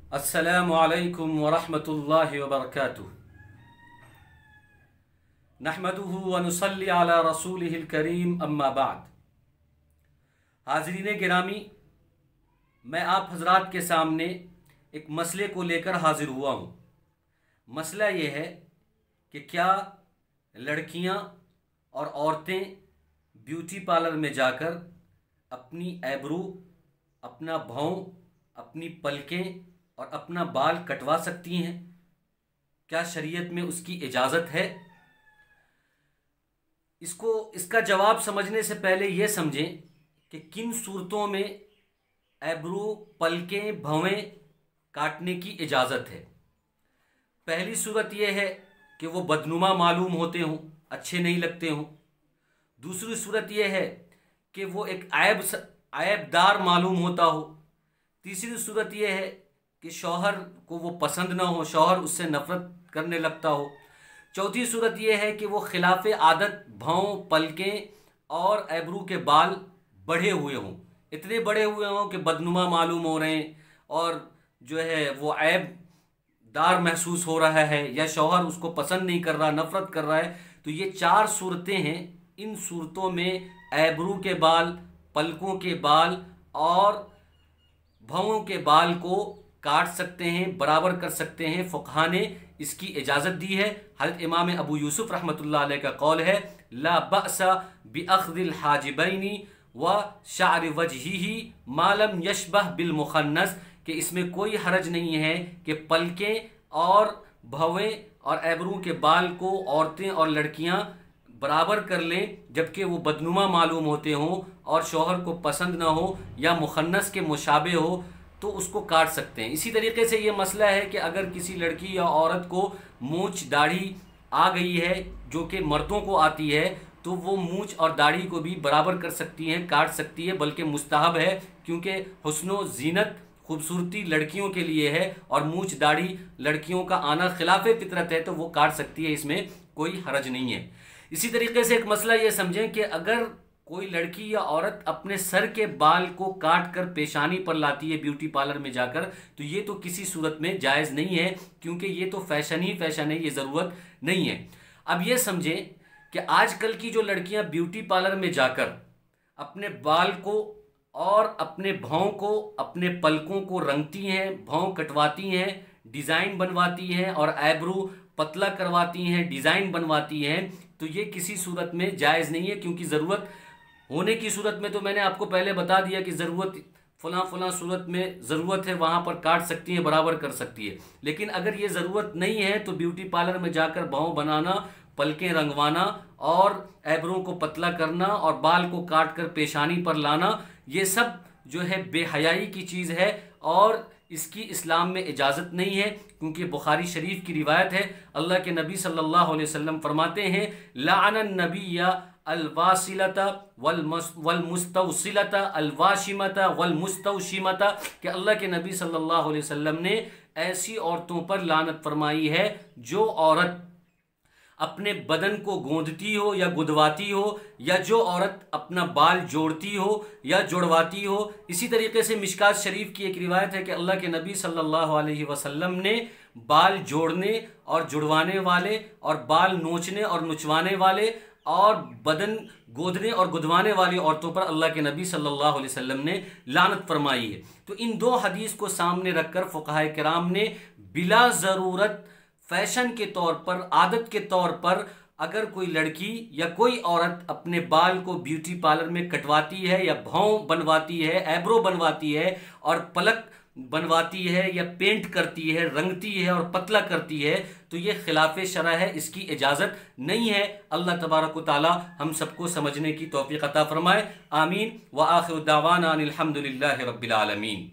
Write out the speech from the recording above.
अस्सलामु अलैकुम वरहमतुल्लाहि वबरकातुहू। नहमदुहु व नुसल्ली अला रसूलिहिल करीम, अम्मा बाद। हाज़रीन गिरामी, मैं आप हजरात के सामने एक मसले को लेकर हाजिर हुआ हूँ। मसला ये है कि क्या लड़कियाँ और औरतें ब्यूटी पार्लर में जाकर अपनी ऐब्रो, अपना भौं, अपनी पलकें और अपना बाल कटवा सकती हैं? क्या शरीयत में उसकी इजाज़त है? इसका जवाब समझने से पहले ये समझें कि किन सूरतों में ऐब्रो, पलकें, भवें काटने की इजाज़त है। पहली सूरत यह है कि वो बदनुमा मालूम होते हों, अच्छे नहीं लगते हों। दूसरी सूरत यह है कि वो एक ऐबदार मालूम होता हो। तीसरी सूरत यह है कि शौहर को वो पसंद ना हो, शौहर उससे नफरत करने लगता हो। चौथी सूरत यह है कि वो खिलाफ आदत भौं, पलकें और ऐब्रू के बाल बढ़े हुए हों, इतने बड़े हुए हों कि बदनुमा मालूम हो रहे हैं और जो है वो ऐबदार महसूस हो रहा है, या शौहर उसको पसंद नहीं कर रहा, नफरत कर रहा है। तो ये चार सूरतें हैं। इन सूरतों में ऐब्रू के बाल, पलकों के बाल और भौं के बाल को काट सकते हैं, बराबर कर सकते हैं। फुक़हा ने इसकी इजाज़त दी है। हज़रत इमाम अबू यूसुफ रहमतुल्लाह अलैह का कौल है, ला बअसा बिअख़्ज़िल हाजिबैनी व शा'r वजहिही मा लम यशबह बिल मुखन्नस, कि इसमें कोई हरज नहीं है कि पलकें और भवें और ऐब्रू के बाल को औरतें और लड़कियां बराबर कर लें, जबकि वो बदनुमा मालूम होते हों और शौहर को पसंद ना हो या मुखन्नस के मुशाबे हो, तो उसको काट सकते हैं। इसी तरीके से ये मसला है कि अगर किसी लड़की या औरत को मूंछ दाढ़ी आ गई है, जो कि मर्दों को आती है, तो वो मूंछ और दाढ़ी को भी बराबर कर सकती हैं, काट सकती है, बल्कि मुस्तहब है, क्योंकि हुस्नो ज़ीनत, खूबसूरती लड़कियों के लिए है और मूंछ दाढ़ी लड़कियों का आना खिलाफ फितरत है, तो वो काट सकती है, इसमें कोई हरज नहीं है। इसी तरीके से एक मसला ये समझें कि अगर कोई लड़की या औरत अपने सर के बाल को काट कर पेशानी पर लाती है ब्यूटी पार्लर में जाकर, तो ये तो किसी सूरत में जायज़ नहीं है, क्योंकि ये तो फैशन ही फैशन है, ये ज़रूरत नहीं है। अब ये समझें कि आजकल की जो लड़कियां ब्यूटी पार्लर में जाकर अपने बाल को और अपने भौं को, अपने पलकों को रंगती हैं, भौं कटवाती हैं, डिज़ाइन बनवाती हैं और ऐब्रो पतला करवाती हैं, डिज़ाइन बनवाती हैं, तो ये किसी सूरत में जायज़ नहीं है। क्योंकि ज़रूरत होने की सूरत में तो मैंने आपको पहले बता दिया कि ज़रूरत फलां सूरत में ज़रूरत है, वहाँ पर काट सकती है, बराबर कर सकती है। लेकिन अगर ये ज़रूरत नहीं है तो ब्यूटी पार्लर में जाकर भौं बनाना, पलकें रंगवाना और ऐब्रों को पतला करना और बाल को काट कर पेशानी पर लाना, ये सब जो है बेहयाई की चीज़ है और इसकी इस्लाम में इजाज़त नहीं है। क्योंकि बुखारी शरीफ की रिवायत है, अल्लाह के नबी सल्लल्लाहु अलैहि वसल्लम फरमाते हैं, लाअनन नबिय्या अलवासिलता वलमुस्तवसिलता अलवाशिमता वलमुस्तवशिमता, कि अल्लाह के नबी सल्लल्लाहु अलैहि वसल्लम ने ऐसी औरतों पर लानत फरमाई है जो औरत अपने बदन को गोंदती हो या गुदवाती हो, या जो औरत अपना बाल जोड़ती हो या जुड़वाती हो। इसी तरीके से मिशकात शरीफ की एक रिवायत है कि अल्लाह के नबी सल्लल्लाहु अलैहि वसल्लम ने बाल जोड़ने और जुड़वाने वाले और बाल नोचने और नुचवाने वाले और बदन गोदने और गुदवाने वाली औरतों पर अल्लाह के नबी सल्लल्लाहु अलैहि वसल्लम ने लानत फरमाई है। तो इन दो हदीस को सामने रखकर फुक़हा किराम ने बिला ज़रूरत फैशन के तौर पर, आदत के तौर पर, अगर कोई लड़की या कोई औरत अपने बाल को ब्यूटी पार्लर में कटवाती है या भौं बनवाती है, ऐब्रो बनवाती है और पलक बनवाती है या पेंट करती है, रंगती है और पतला करती है, तो ये खिलाफ शरअ है, इसकी इजाज़त नहीं है। अल्लाह तबारक व तआला हम सबको समझने की तौफीक अता फरमाए। आमीन व आखिर दावाना अनिल हम्दुलिल्लाहि रब्बिल आलमीन।